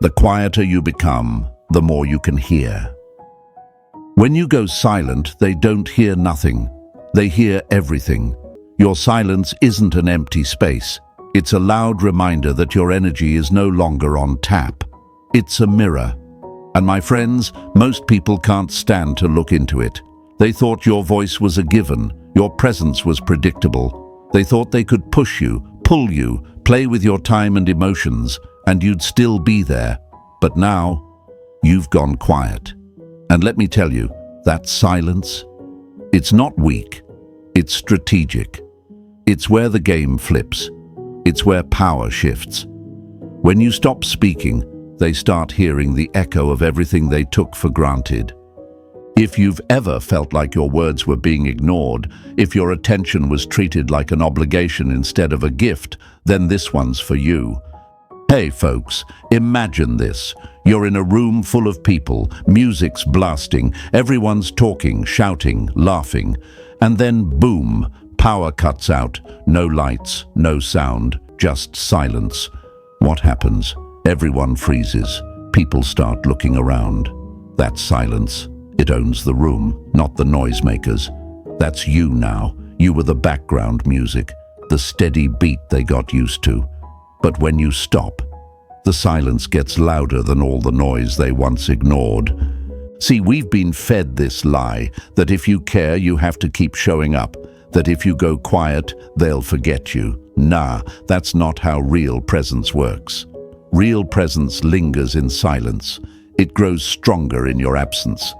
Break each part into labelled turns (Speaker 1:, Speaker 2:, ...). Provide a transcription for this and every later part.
Speaker 1: The quieter you become, the more you can hear. When you go silent, they don't hear nothing. They hear everything. Your silence isn't an empty space. It's a loud reminder that your energy is no longer on tap. It's a mirror. And my friends, most people can't stand to look into it. They thought your voice was a given, your presence was predictable. They thought they could push you, pull you, play with your time and emotions, and you'd still be there. But now, you've gone quiet. And let me tell you, that silence, it's not weak, it's strategic. It's where the game flips. It's where power shifts. When you stop speaking, they start hearing the echo of everything they took for granted. If you've ever felt like your words were being ignored, if your attention was treated like an obligation instead of a gift, then this one's for you. Hey folks, imagine this. You're in a room full of people, music's blasting, everyone's talking, shouting, laughing, and then boom, power cuts out. No lights, no sound, just silence. What happens? Everyone freezes. People start looking around. That silence, it owns the room, not the noisemakers. That's you now. You were the background music, the steady beat they got used to. But when you stop, the silence gets louder than all the noise they once ignored. See, we've been fed this lie that if you care, you have to keep showing up, that if you go quiet, they'll forget you. Nah, that's not how real presence works. Real presence lingers in silence. It grows stronger in your absence.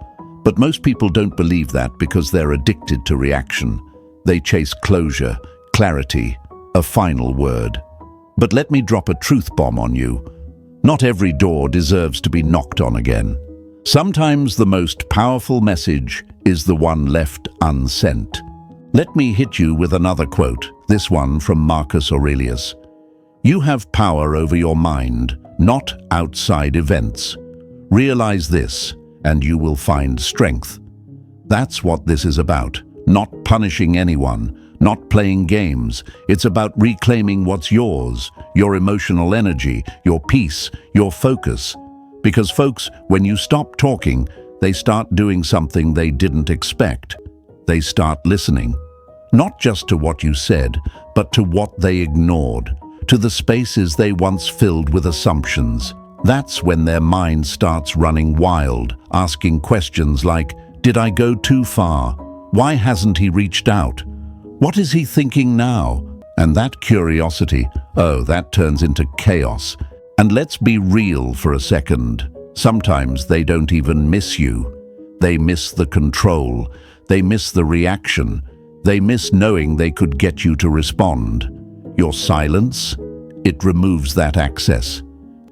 Speaker 1: But most people don't believe that because they're addicted to reaction. They chase closure, clarity, a final word. But let me drop a truth bomb on you. Not every door deserves to be knocked on again. Sometimes the most powerful message is the one left unsent. Let me hit you with another quote, this one from Marcus Aurelius. You have power over your mind, not outside events. Realize this, and you will find strength. That's what this is about, not punishing anyone, not playing games. It's about reclaiming what's yours, your emotional energy, your peace, your focus. Because folks, when you stop talking, they start doing something they didn't expect. They start listening. Not just to what you said, but to what they ignored, to the spaces they once filled with assumptions. That's when their mind starts running wild, asking questions like, did I go too far? Why hasn't he reached out? What is he thinking now? And that curiosity, that turns into chaos. And let's be real for a second. Sometimes they don't even miss you. They miss the control. They miss the reaction. They miss knowing they could get you to respond. Your silence, it removes that access.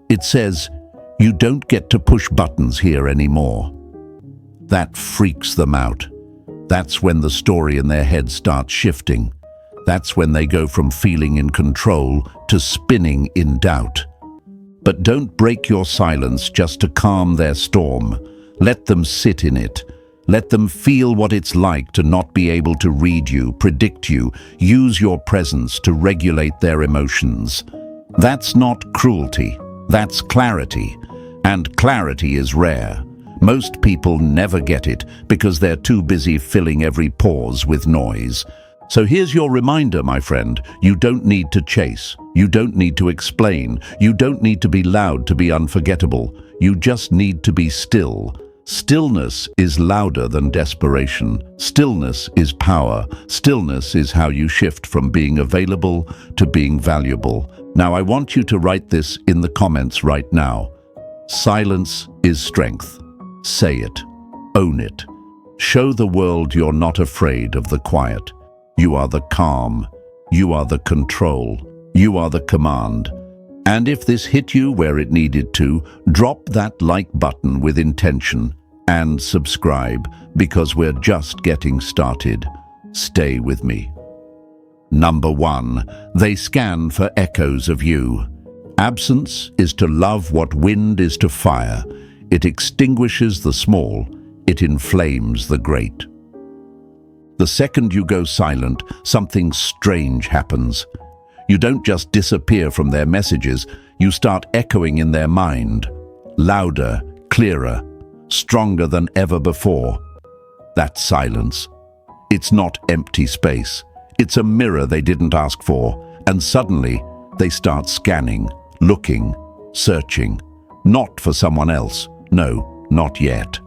Speaker 1: It says, you don't get to push buttons here anymore. That freaks them out. That's when the story in their head starts shifting. That's when they go from feeling in control to spinning in doubt. But don't break your silence just to calm their storm. Let them sit in it. Let them feel what it's like to not be able to read you, predict you, use your presence to regulate their emotions. That's not cruelty. That's clarity. And clarity is rare. Most people never get it because they're too busy filling every pause with noise. So here's your reminder, my friend. You don't need to chase. You don't need to explain. You don't need to be loud to be unforgettable. You just need to be still. Stillness is louder than desperation. Stillness is power. Stillness is how you shift from being available to being valuable. Now, I want you to write this in the comments right now. Silence is strength. Say it. Own it. Show the world you're not afraid of the quiet. You are the calm. You are the control. You are the command. And if this hit you where it needed to, drop that like button with intention and subscribe because we're just getting started. Stay with me. Number 1, they scan for echoes of you. Absence is to love what wind is to fire. It extinguishes the small, it inflames the great. The second you go silent, something strange happens. You don't just disappear from their messages, you start echoing in their mind. louder, clearer, stronger than ever before. That's silence. It's not empty space. It's a mirror they didn't ask for, and suddenly they start scanning, looking, searching. Not for someone else. No, not yet.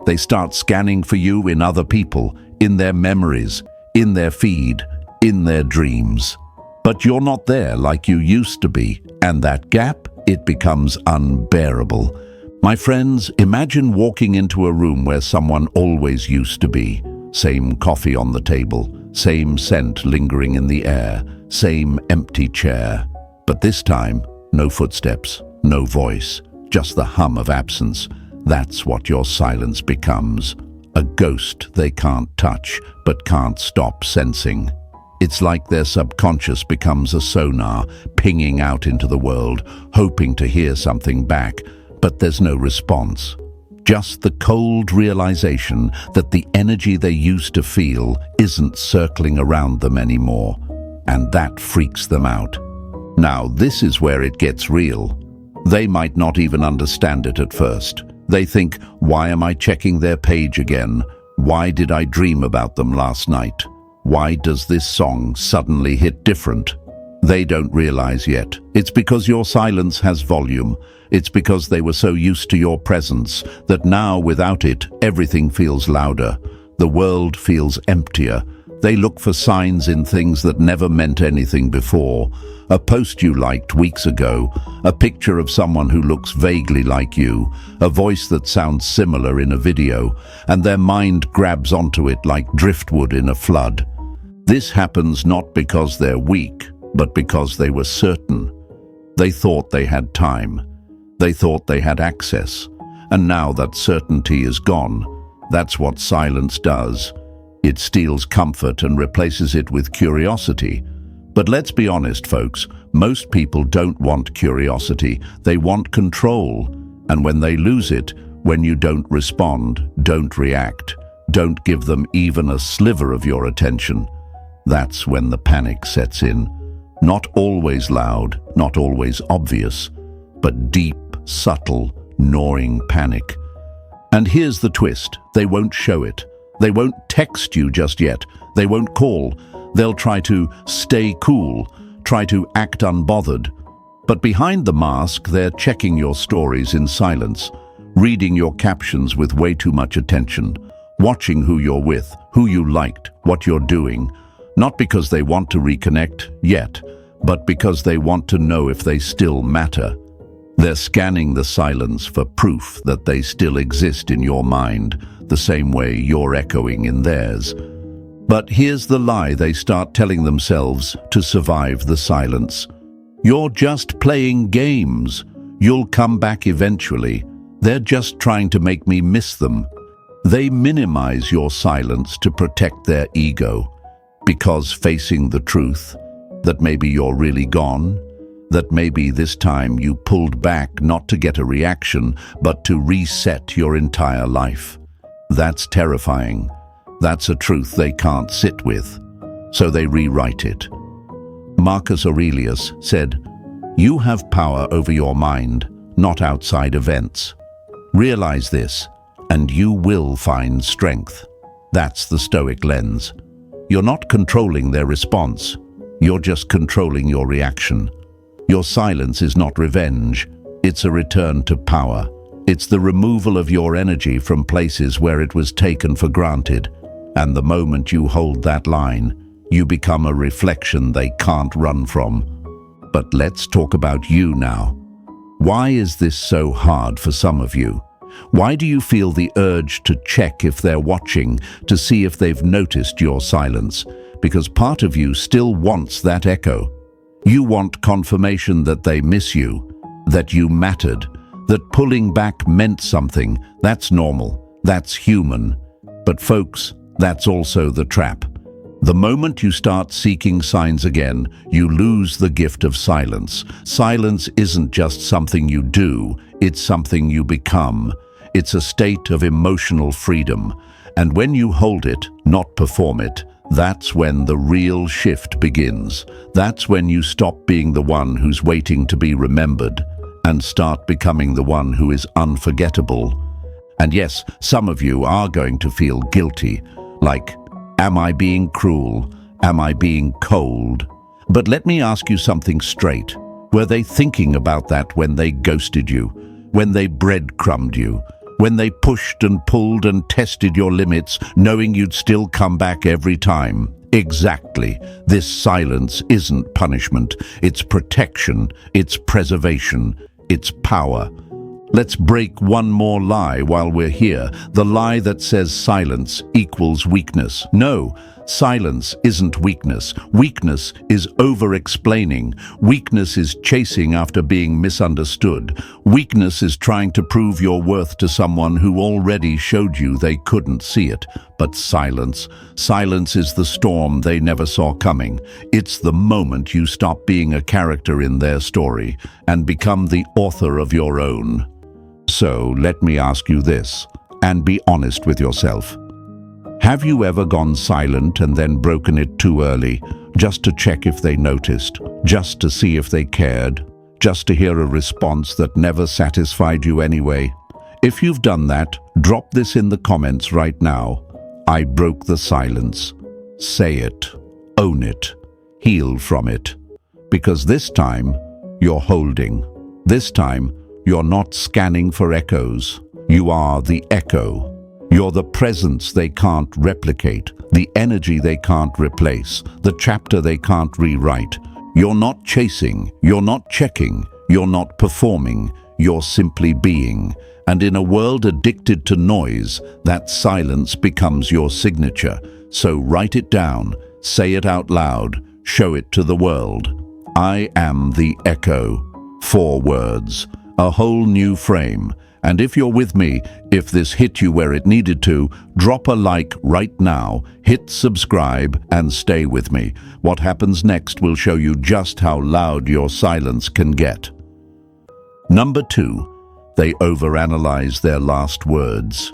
Speaker 1: They start scanning for you in other people, in their memories, in their feed, in their dreams. But you're not there like you used to be, and that gap, it becomes unbearable. My friends, imagine walking into a room where someone always used to be. Same coffee on the table, same scent lingering in the air, same empty chair. But this time, no footsteps, no voice, just the hum of absence. That's what your silence becomes. A ghost they can't touch, but can't stop sensing. It's like their subconscious becomes a sonar, pinging out into the world, hoping to hear something back, but there's no response. Just the cold realization that the energy they used to feel isn't circling around them anymore, and that freaks them out. Now, this is where it gets real. They might not even understand it at first. They think, why am I checking their page again? Why did I dream about them last night? Why does this song suddenly hit different? They don't realize yet. It's because your silence has volume. It's because they were so used to your presence that now, without it, everything feels louder. The world feels emptier. They look for signs in things that never meant anything before. A post you liked weeks ago, a picture of someone who looks vaguely like you, a voice that sounds similar in a video, and their mind grabs onto it like driftwood in a flood. This happens not because they're weak, but because they were certain. They thought they had time. They thought they had access. And now that certainty is gone, that's what silence does. It steals comfort and replaces it with curiosity. But let's be honest, folks, most people don't want curiosity. They want control. And when they lose it, when you don't respond, don't react, don't give them even a sliver of your attention, that's when the panic sets in. Not always loud, not always obvious, but deep, subtle, gnawing panic. And here's the twist. They won't show it. They won't text you just yet. They won't call. They'll try to stay cool, try to act unbothered. But behind the mask, they're checking your stories in silence, reading your captions with way too much attention, watching who you're with, who you liked, what you're doing. Not because they want to reconnect yet, but because they want to know if they still matter. They're scanning the silence for proof that they still exist in your mind, the same way you're echoing in theirs. But here's the lie they start telling themselves to survive the silence. You're just playing games. You'll come back eventually. They're just trying to make me miss them. They minimize your silence to protect their ego. Because facing the truth, that maybe you're really gone, that maybe this time you pulled back not to get a reaction, but to reset your entire life. That's terrifying. That's a truth they can't sit with. So they rewrite it. Marcus Aurelius said, "You have power over your mind, not outside events. Realize this, and you will find strength." That's the Stoic lens. You're not controlling their response. You're just controlling your reaction. Your silence is not revenge. It's a return to power. It's the removal of your energy from places where it was taken for granted. And the moment you hold that line, you become a reflection they can't run from. But let's talk about you now. Why is this so hard for some of you? Why do you feel the urge to check if they're watching, to see if they've noticed your silence? Because part of you still wants that echo. You want confirmation that they miss you, that you mattered, that pulling back meant something. That's normal. That's human. But folks, that's also the trap. The moment you start seeking signs again, you lose the gift of silence. Silence isn't just something you do, it's something you become. It's a state of emotional freedom. And when you hold it, not perform it, that's when the real shift begins. That's when you stop being the one who's waiting to be remembered and start becoming the one who is unforgettable. And yes, some of you are going to feel guilty, like, am I being cruel? Am I being cold? But let me ask you something straight. Were they thinking about that when they ghosted you, when they breadcrumbed you, when they pushed and pulled and tested your limits, knowing you'd still come back every time? Exactly. This silence isn't punishment. It's protection. It's preservation. It's power. Let's break one more lie while we're here. The lie that says silence equals weakness. No, silence isn't weakness. Weakness is over-explaining. Weakness is chasing after being misunderstood. Weakness is trying to prove your worth to someone who already showed you they couldn't see it. But silence is the storm they never saw coming. It's the moment you stop being a character in their story and become the author of your own. So let me ask you this, and be honest with yourself. Have you ever gone silent and then broken it too early, just to check if they noticed, just to see if they cared, just to hear a response that never satisfied you anyway? If you've done that, drop this in the comments right now. I broke the silence. Say it, own it, heal from it. Because this time, you're holding. This time, you're not scanning for echoes. You are the echo. You're the presence they can't replicate, the energy they can't replace, the chapter they can't rewrite. You're not chasing, you're not checking, you're not performing, you're simply being. And in a world addicted to noise, that silence becomes your signature. So write it down, say it out loud, show it to the world. I am the echo. 4 words. A whole new frame. And if you're with me, if this hit you where it needed to, drop a like right now, hit subscribe, and stay with me. What happens next will show you just how loud your silence can get. Number 2, they overanalyze their last words.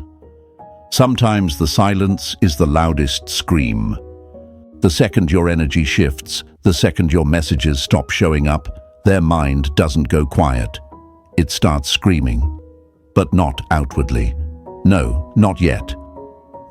Speaker 1: Sometimes the silence is the loudest scream. The second your energy shifts, the second your messages stop showing up, their mind doesn't go quiet. It starts screaming, but not outwardly. No, not yet.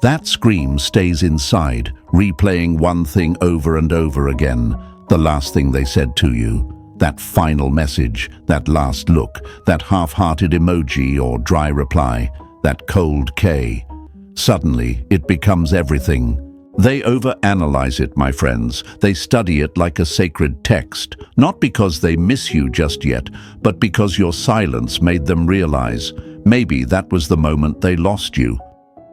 Speaker 1: That scream stays inside, replaying one thing over and over again. The last thing they said to you, that final message, that last look, that half-hearted emoji or dry reply, that cold K. Suddenly, it becomes everything. They overanalyze it, my friends. They study it like a sacred text, not because they miss you just yet, but because your silence made them realize maybe that was the moment they lost you.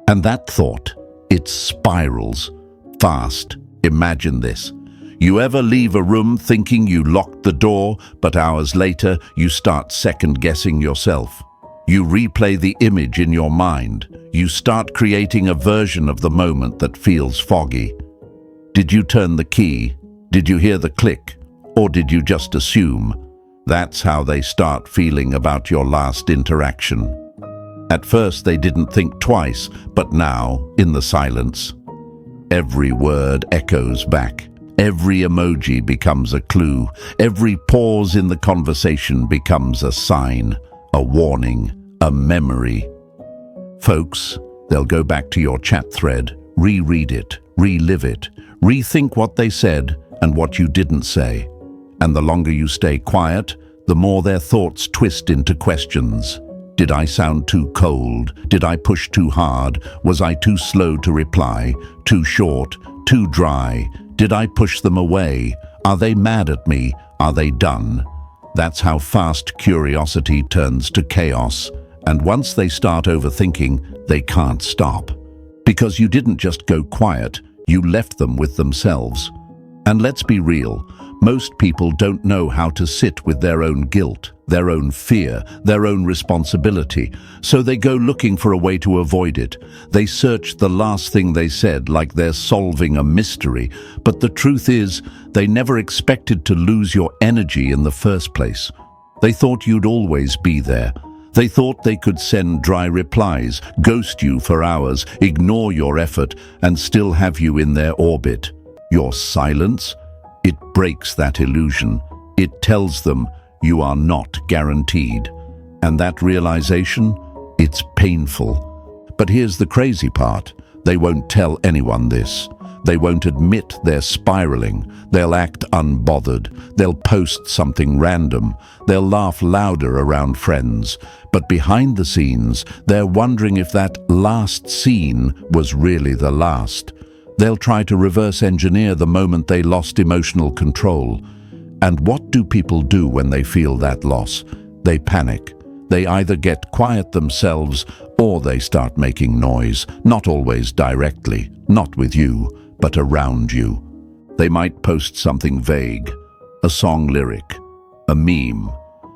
Speaker 1: And that thought, it spirals fast. Imagine this. You ever leave a room thinking you locked the door, but hours later you start second-guessing yourself? You replay the image in your mind. You start creating a version of the moment that feels foggy. Did you turn the key? Did you hear the click? Or did you just assume? That's how they start feeling about your last interaction. At first they didn't think twice, but now, in the silence, every word echoes back. Every emoji becomes a clue. Every pause in the conversation becomes a sign, a warning, a memory. Folks, they'll go back to your chat thread, reread it, relive it, rethink what they said and what you didn't say. And the longer you stay quiet, the more their thoughts twist into questions. Did I sound too cold? Did I push too hard? Was I too slow to reply? Too short? Too dry? Did I push them away? Are they mad at me? Are they done? That's how fast curiosity turns to chaos. And once they start overthinking, they can't stop. Because you didn't just go quiet, you left them with themselves. And let's be real, most people don't know how to sit with their own guilt, their own fear, their own responsibility. So they go looking for a way to avoid it. They search the last thing they said like they're solving a mystery. But the truth is, they never expected to lose your energy in the first place. They thought you'd always be there. They thought they could send dry replies, ghost you for hours, ignore your effort, and still have you in their orbit. Your silence? It breaks that illusion. It tells them, you are not guaranteed. And that realization, it's painful. But here's the crazy part. They won't tell anyone this. They won't admit they're spiraling. They'll act unbothered. They'll post something random. They'll laugh louder around friends. But behind the scenes, they're wondering if that last scene was really the last. They'll try to reverse engineer the moment they lost emotional control. And what do people do when they feel that loss? They panic. They either get quiet themselves or they start making noise, not always directly, not with you, but around you. They might post something vague, a song lyric, a meme,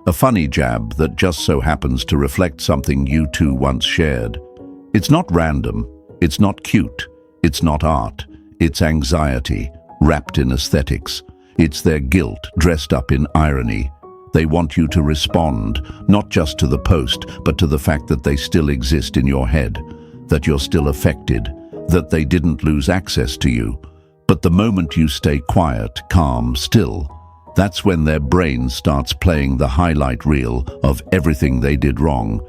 Speaker 1: a funny jab that just so happens to reflect something you two once shared. It's not random, it's not cute, it's not art, it's anxiety wrapped in aesthetics. It's their guilt dressed up in irony. They want you to respond, not just to the post, but to the fact that they still exist in your head, that you're still affected, that they didn't lose access to you. But the moment you stay quiet, calm, still, that's when their brain starts playing the highlight reel of everything they did wrong.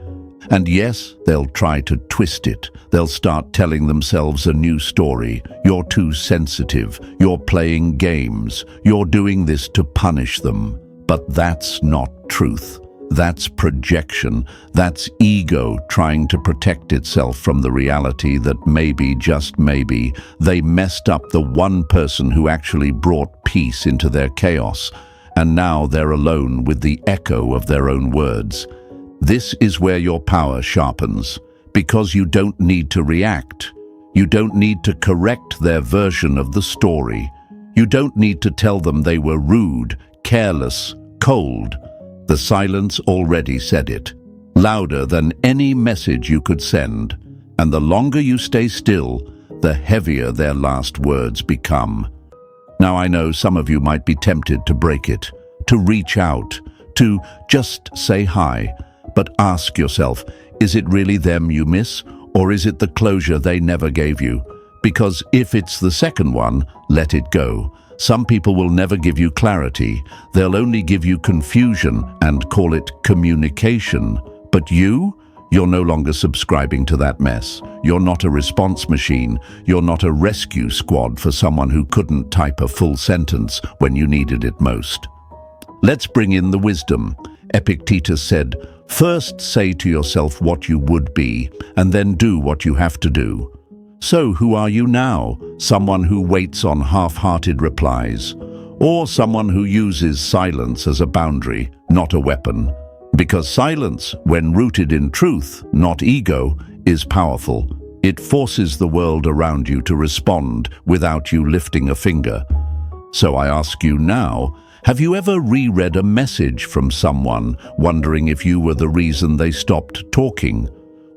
Speaker 1: And yes, they'll try to twist it. They'll start telling themselves a new story. You're too sensitive. You're playing games. You're doing this to punish them. But that's not truth. That's projection. That's ego trying to protect itself from the reality that maybe, just maybe, they messed up the one person who actually brought peace into their chaos, and now they're alone with the echo of their own words. This is where your power sharpens, because you don't need to react. You don't need to correct their version of the story. You don't need to tell them they were rude, careless, cold. The silence already said it, louder than any message you could send. And the longer you stay still, the heavier their last words become. Now I know some of you might be tempted to break it, to reach out, to just say hi. But ask yourself, is it really them you miss, or is it the closure they never gave you? Because if it's the second one, let it go. Some people will never give you clarity. They'll only give you confusion and call it communication. But you're no longer subscribing to that mess. You're not a response machine. You're not a rescue squad for someone who couldn't type a full sentence when you needed it most. Let's bring in the wisdom. Epictetus said, "First say to yourself what you would be, and then do what you have to do." So who are you now? Someone who waits on half-hearted replies, or someone who uses silence as a boundary, not a weapon? Because silence, when rooted in truth, not ego, is powerful. It forces the world around you to respond without you lifting a finger. So I ask you now, have you ever reread a message from someone, wondering if you were the reason they stopped talking?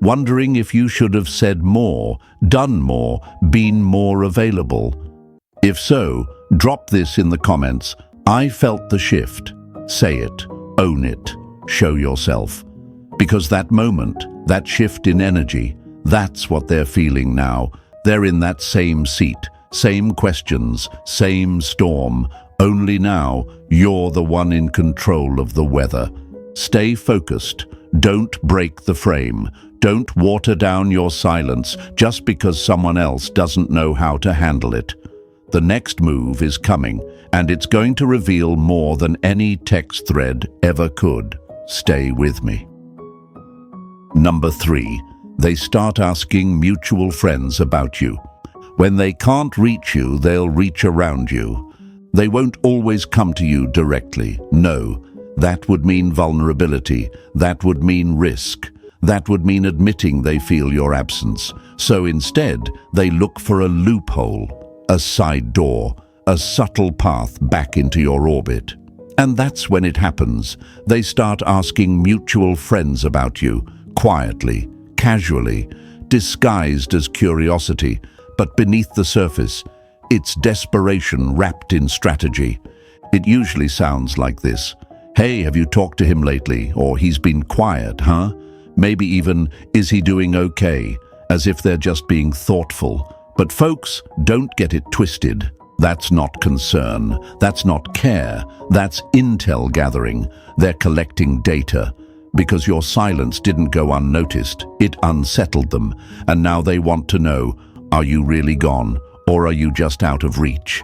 Speaker 1: Wondering if you should have said more, done more, been more available? If so, drop this in the comments. I felt the shift. Say it, own it, show yourself. Because that moment, that shift in energy, that's what they're feeling now. They're in that same seat, same questions, same storm. Only now, you're the one in control of the weather. Stay focused. Don't break the frame. Don't water down your silence just because someone else doesn't know how to handle it. The next move is coming, and it's going to reveal more than any text thread ever could. Stay with me. Number 3, they start asking mutual friends about you. When they can't reach you, they'll reach around you. They won't always come to you directly. No, that would mean vulnerability. That would mean risk. That would mean admitting they feel your absence. So instead, they look for a loophole, a side door, a subtle path back into your orbit. And that's when it happens. They start asking mutual friends about you, quietly, casually, disguised as curiosity, but beneath the surface, it's desperation wrapped in strategy. It usually sounds like this. Hey, have you talked to him lately? Or he's been quiet, huh? Maybe even, is he doing okay? As if they're just being thoughtful. But folks, don't get it twisted. That's not concern, that's not care, that's intel gathering. They're collecting data. Because your silence didn't go unnoticed, it unsettled them, and now they want to know, are you really gone, or are you just out of reach?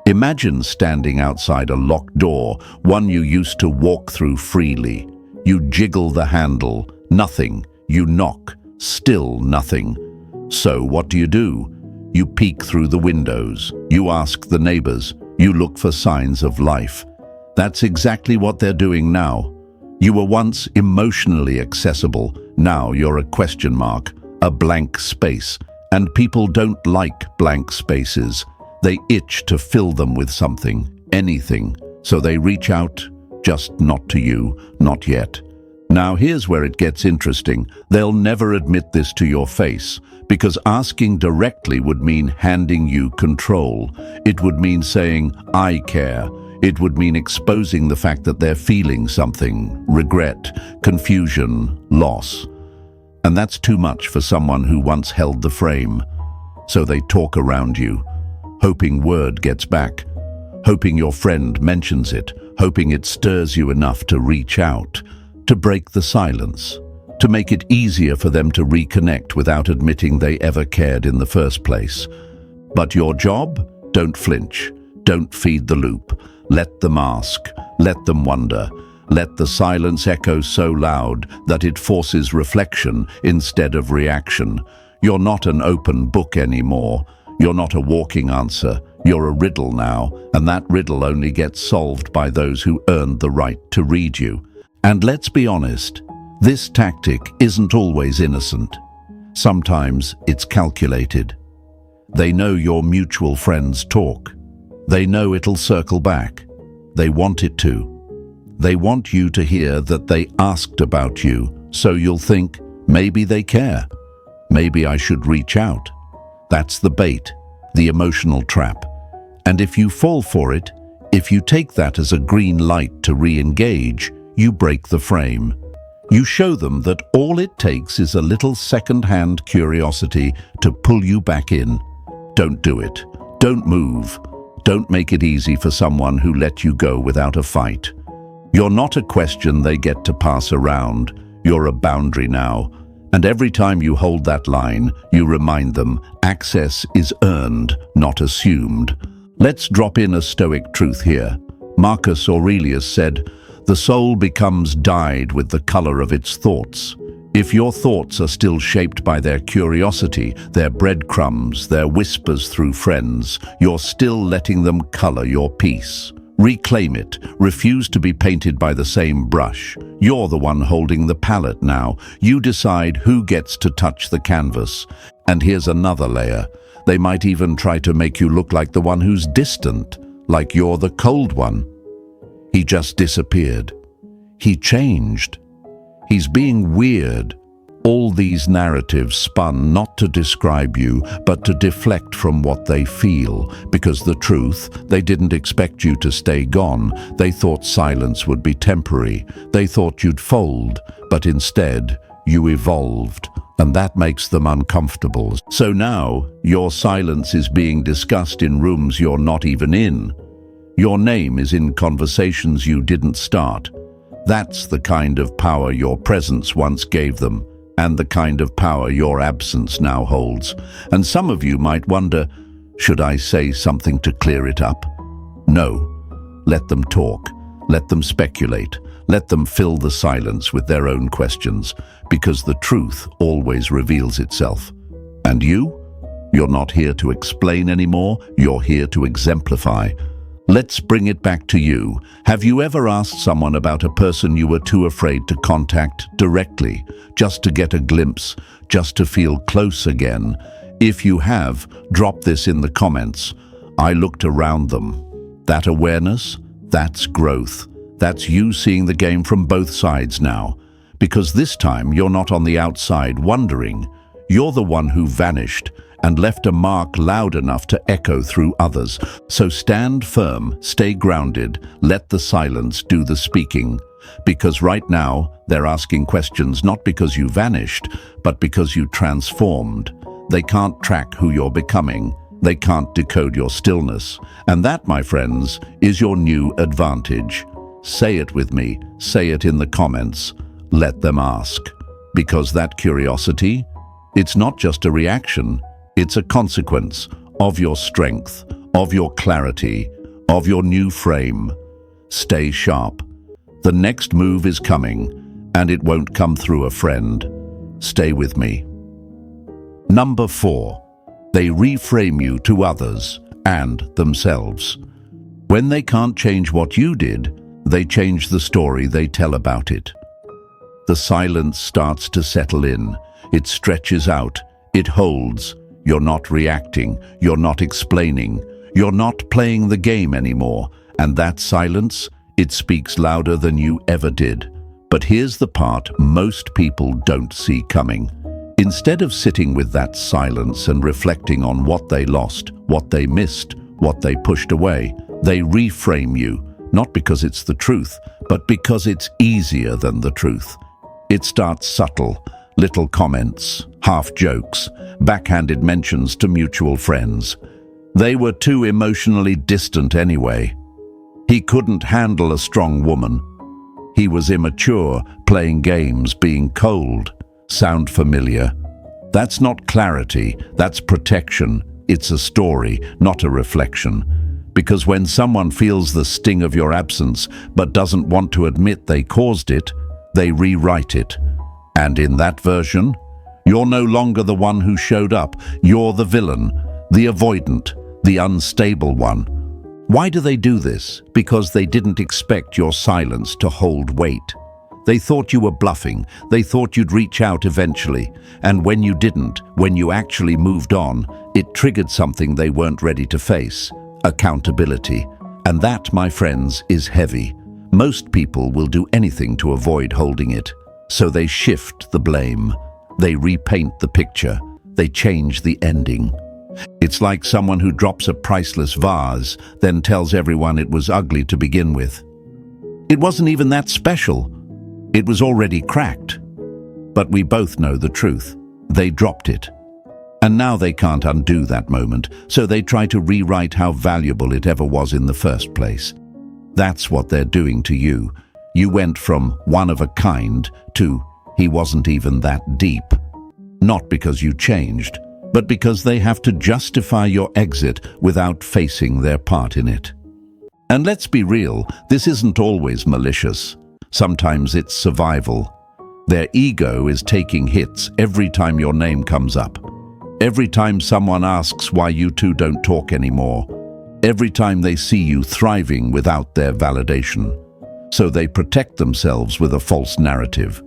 Speaker 1: Imagine standing outside a locked door, one you used to walk through freely. You jiggle the handle, nothing. You knock, still nothing. So what do? You peek through the windows, you ask the neighbors, you look for signs of life. That's exactly what they're doing now. You were once emotionally accessible, now you're a question mark, a blank space. And people don't like blank spaces. They itch to fill them with something, anything. So they reach out, just not to you, not yet. Now here's where it gets interesting. They'll never admit this to your face, because asking directly would mean handing you control. It would mean saying, I care. It would mean exposing the fact that they're feeling something, regret, confusion, loss. And that's too much for someone who once held the frame. So they talk around you, hoping word gets back, hoping your friend mentions it, hoping it stirs you enough to reach out, to break the silence, to make it easier for them to reconnect without admitting they ever cared in the first place. But your job? Don't flinch. Don't feed the loop. Let them ask. Let them wonder. Let the silence echo so loud that it forces reflection instead of reaction. You're not an open book anymore. You're not a walking answer. You're a riddle now, and that riddle only gets solved by those who earned the right to read you. And let's be honest, this tactic isn't always innocent. Sometimes it's calculated. They know your mutual friends talk. They know it'll circle back. They want it to. They want you to hear that they asked about you, so you'll think, maybe they care. Maybe I should reach out. That's the bait, the emotional trap. And if you fall for it, if you take that as a green light to re-engage, you break the frame. You show them that all it takes is a little second-hand curiosity to pull you back in. Don't do it. Don't move. Don't make it easy for someone who let you go without a fight. You're not a question they get to pass around. You're a boundary now. And every time you hold that line, you remind them access is earned, not assumed. Let's drop in a Stoic truth here. Marcus Aurelius said, "The soul becomes dyed with the color of its thoughts." If your thoughts are still shaped by their curiosity, their breadcrumbs, their whispers through friends, you're still letting them color your peace. Reclaim it. Refuse to be painted by the same brush. You're the one holding the palette now. You decide who gets to touch the canvas. And here's another layer. They might even try to make you look like the one who's distant, like you're the cold one. He just disappeared. He changed. He's being weird. All these narratives spun not to describe you, but to deflect from what they feel. Because the truth, they didn't expect you to stay gone. They thought silence would be temporary. They thought you'd fold, but instead, you evolved. And that makes them uncomfortable. So now, your silence is being discussed in rooms you're not even in. Your name is in conversations you didn't start. That's the kind of power your presence once gave them, and the kind of power your absence now holds. And some of you might wonder, should I say something to clear it up? No. Let them talk. Let them speculate. Let them fill the silence with their own questions, because the truth always reveals itself. And you? You're not here to explain anymore. You're here to exemplify. Let's bring it back to you. Have you ever asked someone about a person you were too afraid to contact directly, just to get a glimpse, just to feel close again? If you have, drop this in the comments. I looked around them. That awareness, that's growth. That's you seeing the game from both sides now. Because this time you're not on the outside wondering. You're the one who vanished and left a mark loud enough to echo through others. So stand firm, stay grounded, let the silence do the speaking. Because right now, they're asking questions not because you vanished, but because you transformed. They can't track who you're becoming. They can't decode your stillness. And that, my friends, is your new advantage. Say it with me. Say it in the comments. Let them ask. Because that curiosity, it's not just a reaction. It's a consequence of your strength, of your clarity, of your new frame. Stay sharp. The next move is coming, and it won't come through a friend. Stay with me. Number 4. They reframe you to others and themselves. When they can't change what you did, they change the story they tell about it. The silence starts to settle in. It stretches out. It holds. You're not reacting. You're not explaining. You're not playing the game anymore. And that silence, it speaks louder than you ever did. But here's the part most people don't see coming. Instead of sitting with that silence and reflecting on what they lost, what they missed, what they pushed away, they reframe you, not because it's the truth, but because it's easier than the truth. It starts subtle, little comments, half jokes, backhanded mentions to mutual friends. They were too emotionally distant anyway. He couldn't handle a strong woman. He was immature, playing games, being cold. Sound familiar? That's not clarity, that's protection. It's a story, not a reflection. Because when someone feels the sting of your absence but doesn't want to admit they caused it, they rewrite it. And in that version, you're no longer the one who showed up. You're the villain, the avoidant, the unstable one. Why do they do this? Because they didn't expect your silence to hold weight. They thought you were bluffing. They thought you'd reach out eventually. And when you didn't, when you actually moved on, it triggered something they weren't ready to face: accountability. And that, my friends, is heavy. Most people will do anything to avoid holding it. So they shift the blame. They repaint the picture. They change the ending. It's like someone who drops a priceless vase, then tells everyone it was ugly to begin with. It wasn't even that special. It was already cracked. But we both know the truth. They dropped it. And now they can't undo that moment, so they try to rewrite how valuable it ever was in the first place. That's what they're doing to you. You went from one of a kind to he wasn't even that deep. Not because you changed, but because they have to justify your exit without facing their part in it. And let's be real, this isn't always malicious. Sometimes it's survival. Their ego is taking hits every time your name comes up. Every time someone asks why you two don't talk anymore. Every time they see you thriving without their validation. So they protect themselves with a false narrative.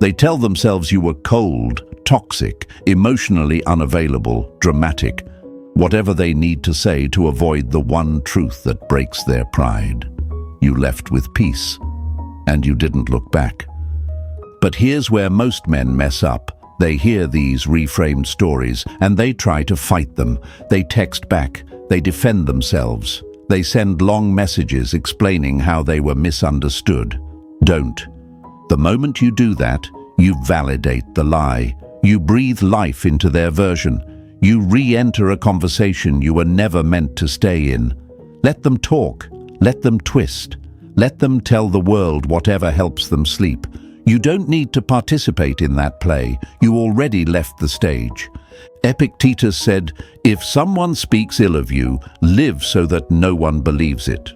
Speaker 1: They tell themselves you were cold, toxic, emotionally unavailable, dramatic, whatever they need to say to avoid the one truth that breaks their pride. You left with peace. And you didn't look back. But here's where most men mess up. They hear these reframed stories and they try to fight them. They text back. They defend themselves. They send long messages explaining how they were misunderstood. Don't. The moment you do that, you validate the lie. You breathe life into their version. You re-enter a conversation you were never meant to stay in. Let them talk. Let them twist. Let them tell the world whatever helps them sleep. You don't need to participate in that play. You already left the stage. Epictetus said, "If someone speaks ill of you, live so that no one believes it."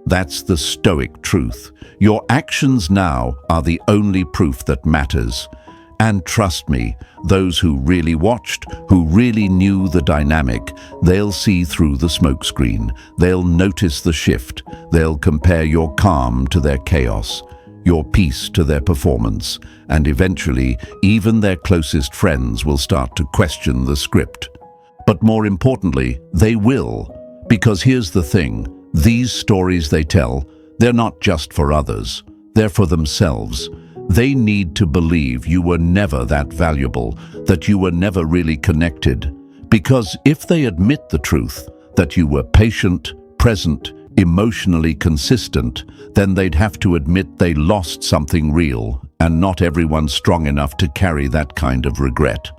Speaker 1: That's the Stoic truth. Your actions now are the only proof that matters. And trust me, those who really watched, who really knew the dynamic, they'll see through the smokescreen. They'll notice the shift. They'll compare your calm to their chaos, your peace to their performance, and eventually, even their closest friends will start to question the script. But more importantly, they will. Because here's the thing, these stories they tell, they're not just for others. They're for themselves. They need to believe you were never that valuable, that you were never really connected. Because if they admit the truth, that you were patient, present, emotionally consistent, then they'd have to admit they lost something real, and not everyone's strong enough to carry that kind of regret.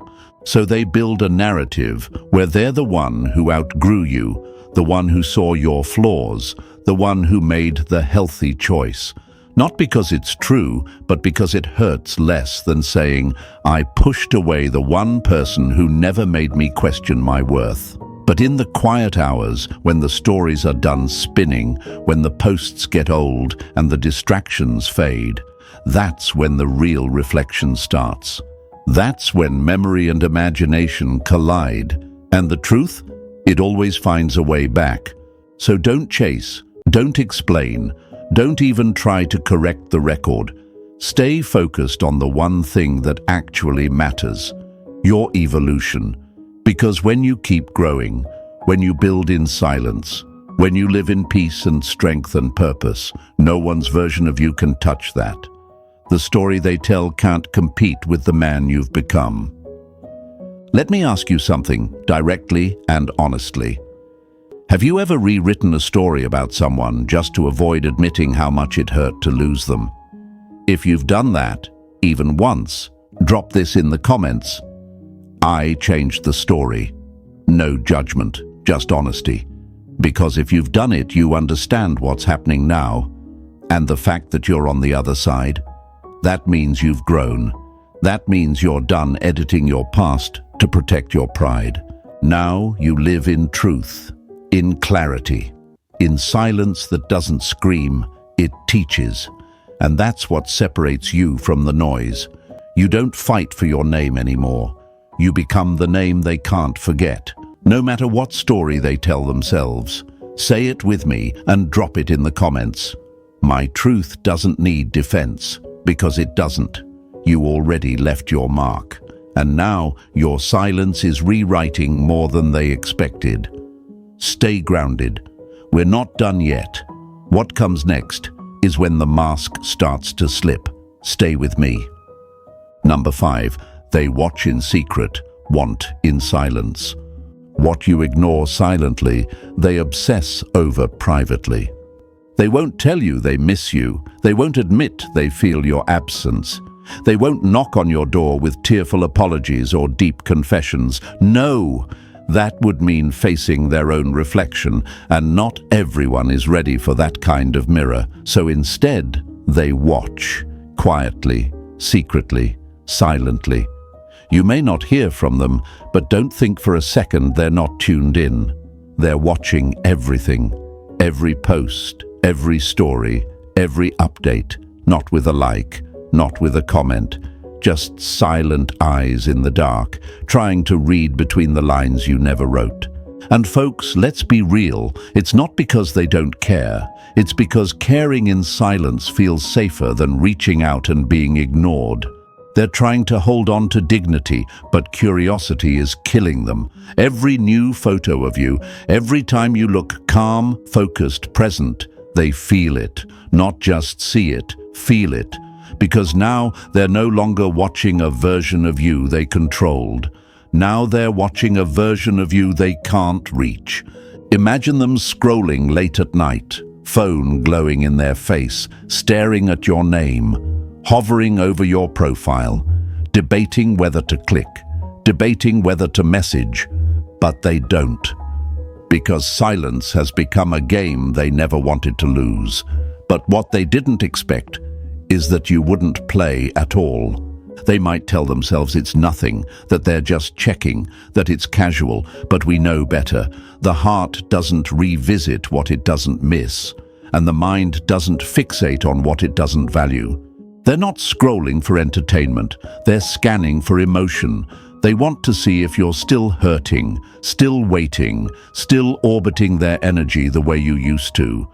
Speaker 1: So they build a narrative where they're the one who outgrew you, the one who saw your flaws, the one who made the healthy choice. Not because it's true, but because it hurts less than saying, I pushed away the one person who never made me question my worth. But in the quiet hours, when the stories are done spinning, when the posts get old and the distractions fade, that's when the real reflection starts. That's when memory and imagination collide. And the truth? It always finds a way back. So don't chase, don't explain, don't even try to correct the record. Stay focused on the one thing that actually matters, your evolution. Because when you keep growing, when you build in silence, when you live in peace and strength and purpose, no one's version of you can touch that. The story they tell can't compete with the man you've become. Let me ask you something, directly and honestly. Have you ever rewritten a story about someone just to avoid admitting how much it hurt to lose them? If you've done that, even once, drop this in the comments. I changed the story. No judgment, just honesty. Because if you've done it, you understand what's happening now. And the fact that you're on the other side, that means you've grown. That means you're done editing your past to protect your pride. Now you live in truth, in clarity, in silence that doesn't scream, it teaches. And that's what separates you from the noise. You don't fight for your name anymore. You become the name they can't forget. No matter what story they tell themselves, say it with me and drop it in the comments. My truth doesn't need defense, because it doesn't. You already left your mark. And now your silence is rewriting more than they expected. Stay grounded. We're not done yet. What comes next is when the mask starts to slip. Stay with me. Number 5. They watch in secret, want in silence. What you ignore silently, they obsess over privately. They won't tell you they miss you. They won't admit they feel your absence. They won't knock on your door with tearful apologies or deep confessions. No, that would mean facing their own reflection, and not everyone is ready for that kind of mirror. So instead, they watch, quietly, secretly, silently. You may not hear from them, but don't think for a second they're not tuned in. They're watching everything, every post, every story, every update, not with a like, not with a comment, just silent eyes in the dark, trying to read between the lines you never wrote. And folks, let's be real, it's not because they don't care, it's because caring in silence feels safer than reaching out and being ignored. They're trying to hold on to dignity, but curiosity is killing them. Every new photo of you, every time you look calm, focused, present, they feel it, not just see it, feel it. Because now they're no longer watching a version of you they controlled. Now they're watching a version of you they can't reach. Imagine them scrolling late at night, phone glowing in their face, staring at your name, hovering over your profile, debating whether to click, debating whether to message, but they don't. Because silence has become a game they never wanted to lose. But what they didn't expect is that you wouldn't play at all. They might tell themselves it's nothing, that they're just checking, that it's casual, but we know better. The heart doesn't revisit what it doesn't miss, and the mind doesn't fixate on what it doesn't value. They're not scrolling for entertainment, they're scanning for emotion. They want to see if you're still hurting, still waiting, still orbiting their energy the way you used to.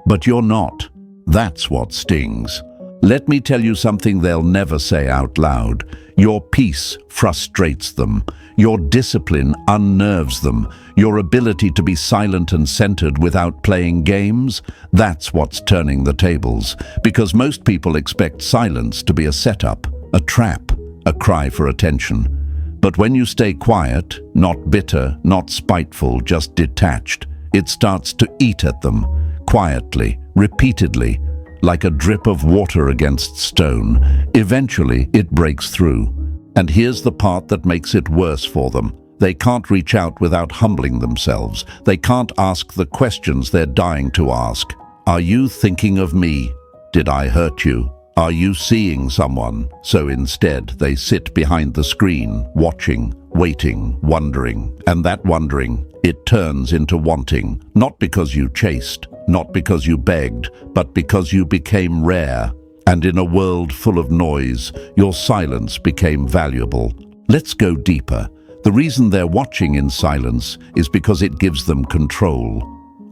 Speaker 1: But you're not. That's what stings. Let me tell you something they'll never say out loud. Your peace frustrates them. Your discipline unnerves them. Your ability to be silent and centered without playing games, that's what's turning the tables. Because most people expect silence to be a setup, a trap, a cry for attention. But when you stay quiet, not bitter, not spiteful, just detached, it starts to eat at them, quietly, repeatedly, like a drip of water against stone. Eventually, it breaks through. And here's the part that makes it worse for them. They can't reach out without humbling themselves. They can't ask the questions they're dying to ask. Are you thinking of me? Did I hurt you? Are you seeing someone? So instead, they sit behind the screen, watching, waiting, wondering. And that wondering, it turns into wanting. Not because you chased, not because you begged, but because you became rare. And in a world full of noise, your silence became valuable. Let's go deeper. The reason they're watching in silence is because it gives them control,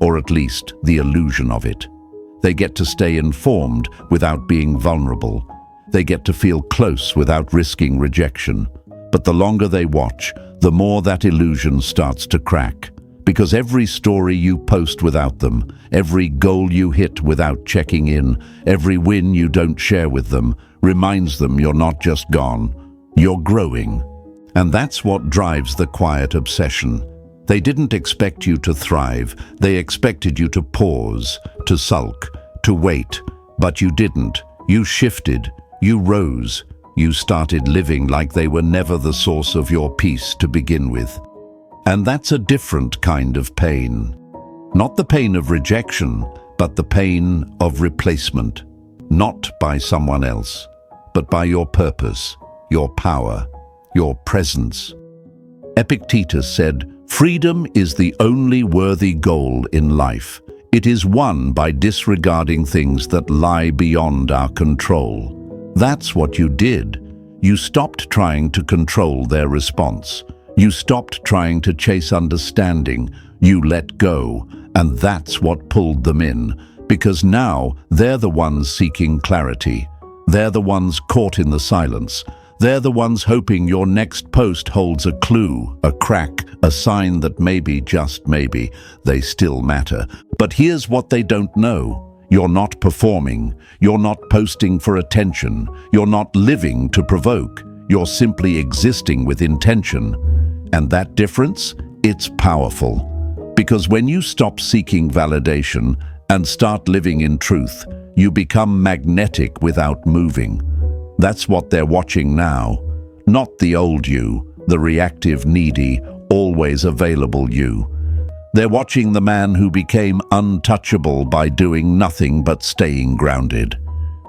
Speaker 1: or at least the illusion of it. They get to stay informed without being vulnerable. They get to feel close without risking rejection. But the longer they watch, the more that illusion starts to crack. Because every story you post without them, every goal you hit without checking in, every win you don't share with them, reminds them you're not just gone, you're growing. And that's what drives the quiet obsession. They didn't expect you to thrive. They expected you to pause, to sulk, to wait. But you didn't. You shifted. You rose. You started living like they were never the source of your peace to begin with. And that's a different kind of pain. Not the pain of rejection, but the pain of replacement. Not by someone else, but by your purpose, your power, your presence. Epictetus said, "Freedom is the only worthy goal in life. It is won by disregarding things that lie beyond our control." That's what you did. You stopped trying to control their response. You stopped trying to chase understanding. You let go, and that's what pulled them in. Because now they're the ones seeking clarity. They're the ones caught in the silence. They're the ones hoping your next post holds a clue, a crack, a sign that maybe, just maybe, they still matter. But here's what they don't know. You're not performing. You're not posting for attention. You're not living to provoke. You're simply existing with intention. And that difference? It's powerful. Because when you stop seeking validation and start living in truth, you become magnetic without moving. That's what they're watching now. Not the old you, the reactive, needy, always available you. They're watching the man who became untouchable by doing nothing but staying grounded.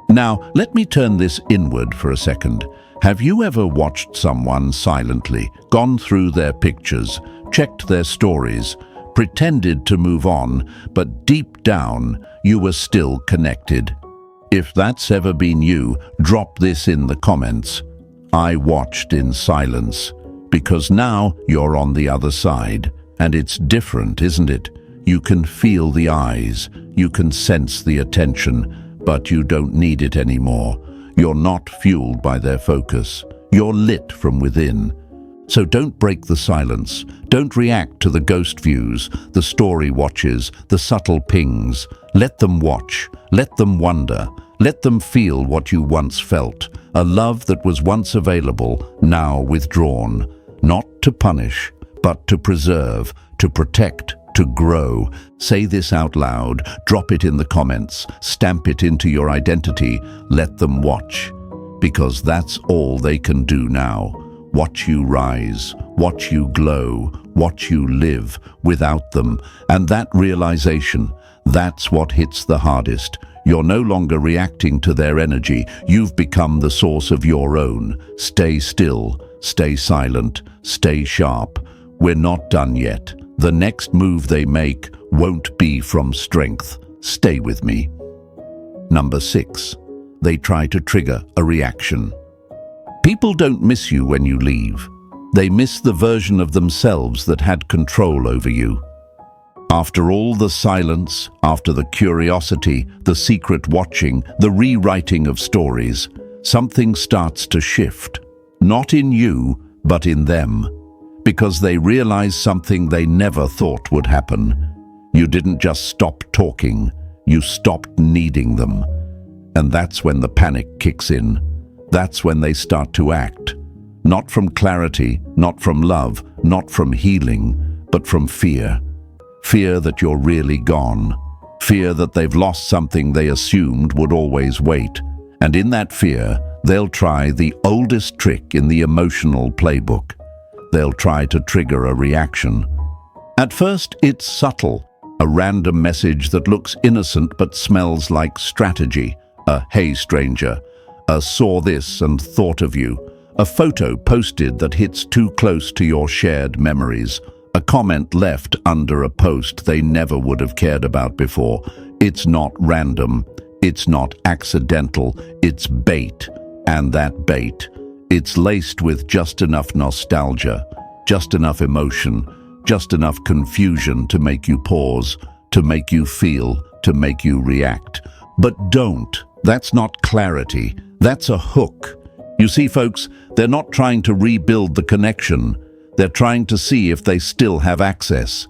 Speaker 1: Now, let me turn this inward for a second. Have you ever watched someone silently, gone through their pictures, checked their stories, pretended to move on, but deep down, you were still connected? If that's ever been you, drop this in the comments. I watched in silence, because now you're on the other side. And it's different, isn't it? You can feel the eyes, you can sense the attention, but you don't need it anymore. You're not fueled by their focus. You're lit from within. So don't break the silence. Don't react to the ghost views, the story watches, the subtle pings. Let them watch. Let them wonder. Let them feel what you once felt. A love that was once available, now withdrawn. Not to punish, but to preserve, to protect, to grow. Say this out loud. Drop it in the comments. Stamp it into your identity. Let them watch. Because that's all they can do now. Watch you rise, watch you glow, watch you live without them. And that realization, that's what hits the hardest. You're no longer reacting to their energy. You've become the source of your own. Stay still, stay silent, stay sharp. We're not done yet. The next move they make won't be from strength. Stay with me. Number 6. They try to trigger a reaction. People don't miss you when you leave. They miss the version of themselves that had control over you. After all the silence, after the curiosity, the secret watching, the rewriting of stories, something starts to shift. Not in you, but in them. Because they realize something they never thought would happen. You didn't just stop talking, you stopped needing them. And that's when the panic kicks in. That's when they start to act. Not from clarity, not from love, not from healing, but from fear. Fear that you're really gone. Fear that they've lost something they assumed would always wait. And in that fear, They'll try the oldest trick in the emotional playbook. They'll try to trigger a reaction. At first, it's subtle, a random message that looks innocent but smells like strategy. A "Hey stranger," a "Saw this and thought of you," a photo posted that hits too close to your shared memories, a comment left under a post they never would have cared about before. It's not random, it's not accidental, it's bait. And that bait, it's laced with just enough nostalgia, just enough emotion, just enough confusion to make you pause, to make you feel, to make you react. But don't. That's not clarity. That's a hook. You see, folks, they're not trying to rebuild the connection. They're trying to see if they still have access.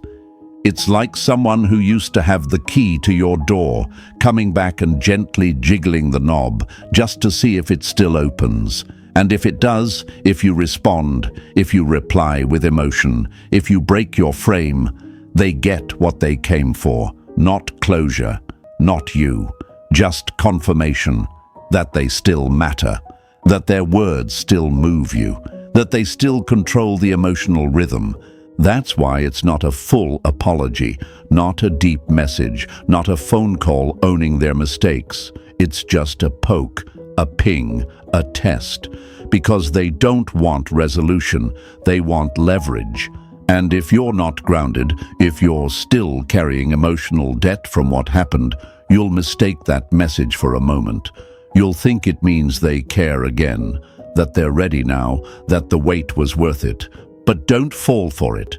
Speaker 1: It's like someone who used to have the key to your door, coming back and gently jiggling the knob just to see if it still opens. And if it does, if you respond, if you reply with emotion, if you break your frame, they get what they came for. Not closure, not you, just confirmation that they still matter, that their words still move you, that they still control the emotional rhythm. That's why it's not a full apology, not a deep message, not a phone call owning their mistakes. It's just a poke, a ping, a test, because they don't want resolution, they want leverage. And if you're not grounded, if you're still carrying emotional debt from what happened, you'll mistake that message for a moment. You'll think it means they care again, that they're ready now, that the wait was worth it. But don't fall for it,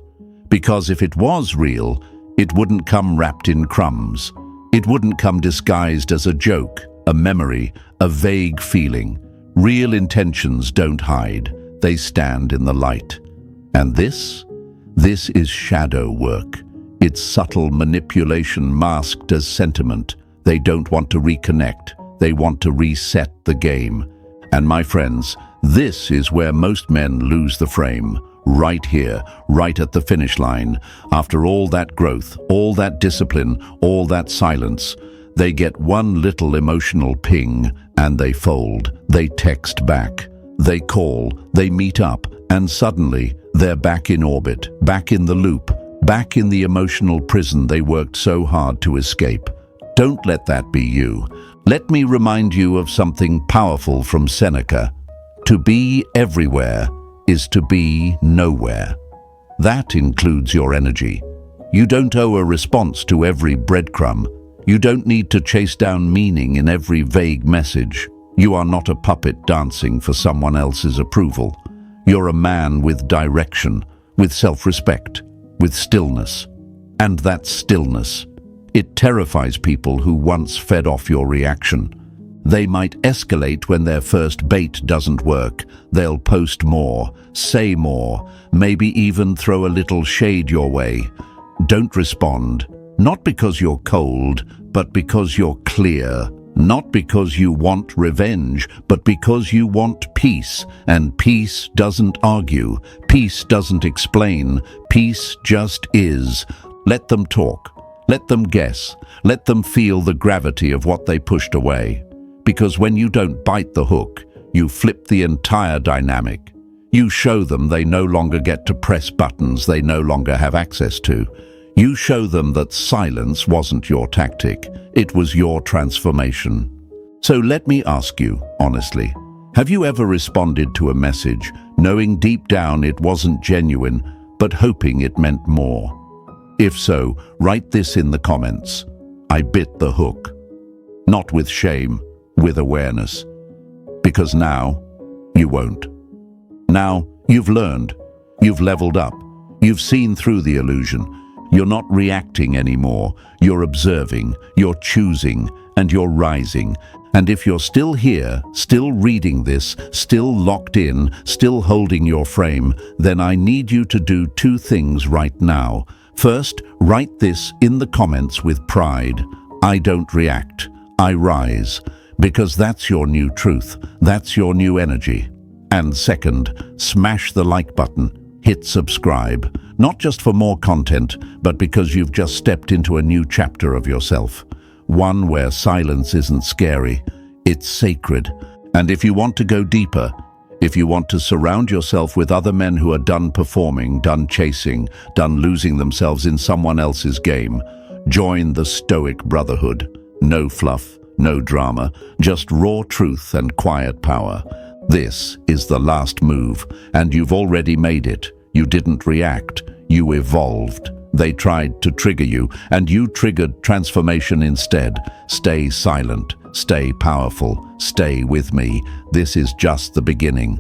Speaker 1: because if it was real, it wouldn't come wrapped in crumbs. It wouldn't come disguised as a joke, a memory, a vague feeling. Real intentions don't hide, they stand in the light. And this is shadow work. It's subtle manipulation masked as sentiment. They don't want to reconnect, they want to reset the game. And my friends, this is where most men lose the frame. Right here, right at the finish line. After all that growth, all that discipline, all that silence, they get one little emotional ping and they fold. They text back, they call, they meet up, and suddenly they're back in orbit, back in the loop, back in the emotional prison they worked so hard to escape. Don't let that be you. Let me remind you of something powerful from Seneca. To be everywhere is to be nowhere. That includes your energy. You don't owe a response to every breadcrumb. You don't need to chase down meaning in every vague message. You are not a puppet dancing for someone else's approval. You're a man with direction, with self-respect, with stillness. And that stillness, it terrifies people who once fed off your reaction. They might escalate when their first bait doesn't work. They'll post more, say more, maybe even throw a little shade your way. Don't respond, not because you're cold, but because you're clear. Not because you want revenge, but because you want peace. And peace doesn't argue, peace doesn't explain, peace just is. Let them talk, let them guess, let them feel the gravity of what they pushed away. Because when you don't bite the hook, you flip the entire dynamic. You show them they no longer get to press buttons they no longer have access to. You show them that silence wasn't your tactic, it was your transformation. So let me ask you, honestly, have you ever responded to a message knowing deep down it wasn't genuine, but hoping it meant more? If so, write this in the comments. I bit the hook. Not with shame, with awareness. Because now, you won't. Now, you've learned. You've leveled up. You've seen through the illusion. You're not reacting anymore. You're observing, you're choosing, and you're rising. And if you're still here, still reading this, still locked in, still holding your frame, then I need you to do two things right now. First, write this in the comments with pride. I don't react, I rise. Because that's your new truth, that's your new energy. And second, smash the like button. Hit subscribe, not just for more content, but because you've just stepped into a new chapter of yourself. One where silence isn't scary, it's sacred. And if you want to go deeper, if you want to surround yourself with other men who are done performing, done chasing, done losing themselves in someone else's game, join the Stoic Brotherhood. No fluff, no drama, just raw truth and quiet power. This is the last move, and you've already made it. You didn't react, you evolved. They tried to trigger you, and you triggered transformation instead. Stay silent, stay powerful, stay with me. This is just the beginning.